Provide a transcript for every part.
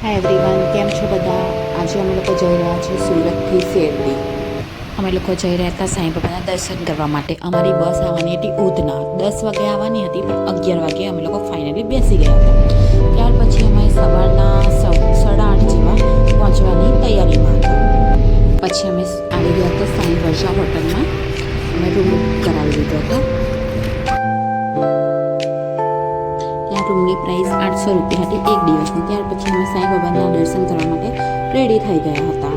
Hi everyone, કેમ છો બધા? આજે અમે લોકો જઈ રહ્યા છીએ સુરતથી શેરડી. અમે લોકો જઈ રહ્યા હતા સાંઈ બાબાના દર્શન કરવા માટે. અમારી બસ આવવાની હતી ઉધના. 10 વાગે આવવાની હતી, પણ 11 વાગે અમે લોકો ફાઇનલી બેસી ગયા હતા. ત્યાર પછી અમે સવારના 8:30 જેવા પહોંચવાની તૈયારીમાં હતા. પછી અમે આવી ગયા હતા સાંઈ વર્ષા હોટલમાં. અમે રૂમ બુક કરાવી લીધો હતો. રૂમની પ્રાઇસ 800 રૂપિયા હતી એક દિવસની. ત્યાર પછી અમે સાંઈ બાબાના દર્શન કરવા માટે રેડી થઈ ગયા હતા.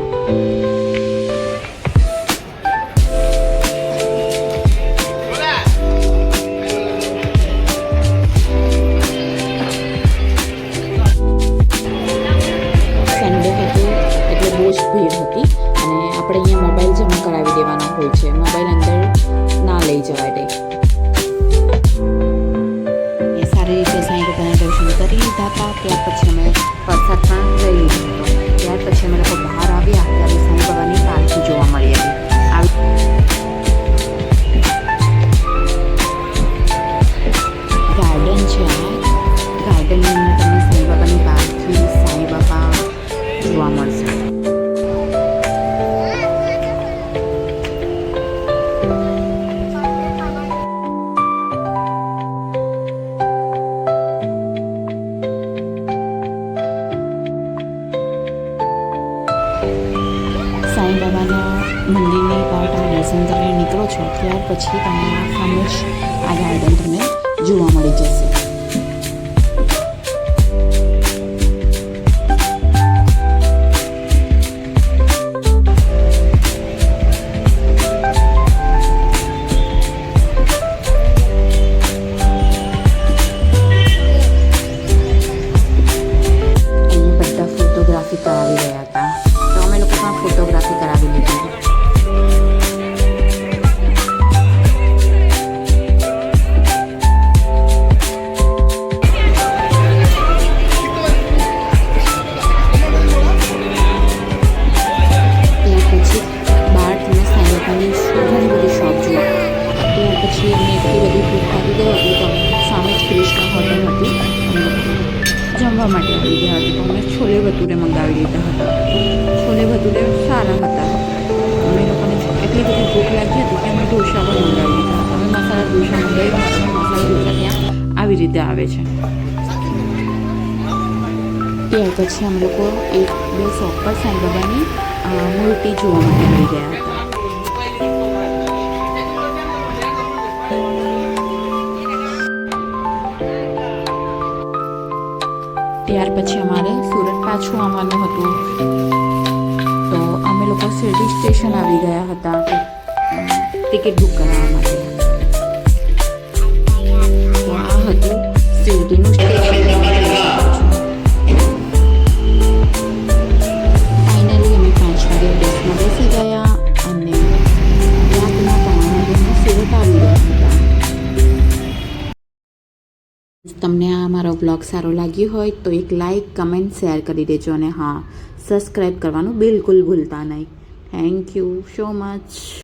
સન્ડે હતું એટલે બહુ જ ભીડ હતી અને આપણે અહીંયા મોબાઈલ જમા કરાવી દેવાનો હોય છે. મોબાઈલ અંદર ના લઈ જવાય દે. સારી રીતે સાંઈ બાબાના દર્શન કરી લીધા હતા. ત્યાર પછી અમે પ્રસાદ પણ લઈ લીધો હતો. ત્યાર પછી અમે લોકો બહાર આવ્યા ત્યારે સાંઈ બાબાની પાલખી જોવા મળી હતી. ગાર્ડન છે આ. ગાર્ડનની અંદર તમને સાંઈ બાબાની પાલખી, સાંઈ બાબા જોવા મળશે. સાંઈ બાબાના મંદિરની બહાર તમે દર્શન કરીને નીકળો છો ત્યાર પછી તમને આ સામે જ આ ગાર્ડન તમને જોવા મળી જશે. અહીંયા બધા ફોટોગ્રાફી કરાવી રહ્યા હતા, તો અમે લોકો પણ ફોટોગ્રાફી કરાવી લીધી. ત્યાર પછી બહાર તમે સાંઈ બાબાની ઘણી બધી શોપ જોઈ. ત્યાર પછી અમને એટલી બધી ભૂખ લાગી ગઈ હતી તો સામે જ કૃષ્ણ હોટલ હતી, જમવા માટે આવી ગયા હતી. તો અમે છોલે ભટુરે મંગાવી લીધા હતા. છોલે ભટુરે સારા હતા. અમે લોકોને એટલી બધી ભૂખ લાગી હતી કે અમે ઢોસા પણ મંગાવી લીધા હતા. અમે મસાલા ઢોસા મંગાવ્યા હતા. મસાલા ઢોસા ત્યાં આવી રીતે આવે છે. ત્યાર પછી અમે લોકો 1-2 શોપ પર સાંઈ બાબાની મૂર્તિ જોવા માટે આવી ગયા હતા. ત્યાર પછી અમારે સુરત પાછું આવવાનું હતું, તો અમે લોકો શિરડી સ્ટેશન આવી ગયા હતા ટિકિટ બુક કરાવવા માટે. તો આ હતું શિરડીનું સ્ટેશન. ફાઇનલી અમે 5 વાગે બસમાં બેસી ગયા અને રાતના 3 વાગે અમે સુરત આવી ગયા હતા. તમને આ મારો બ્લોગ સારો લાગ્યો હોય તો એક લાઈક, કમેન્ટ, શેર કરી દેજો અને હા, સબસ્ક્રાઈબ કરવાનું બિલકુલ ભૂલતા નહીં. Thank you so much.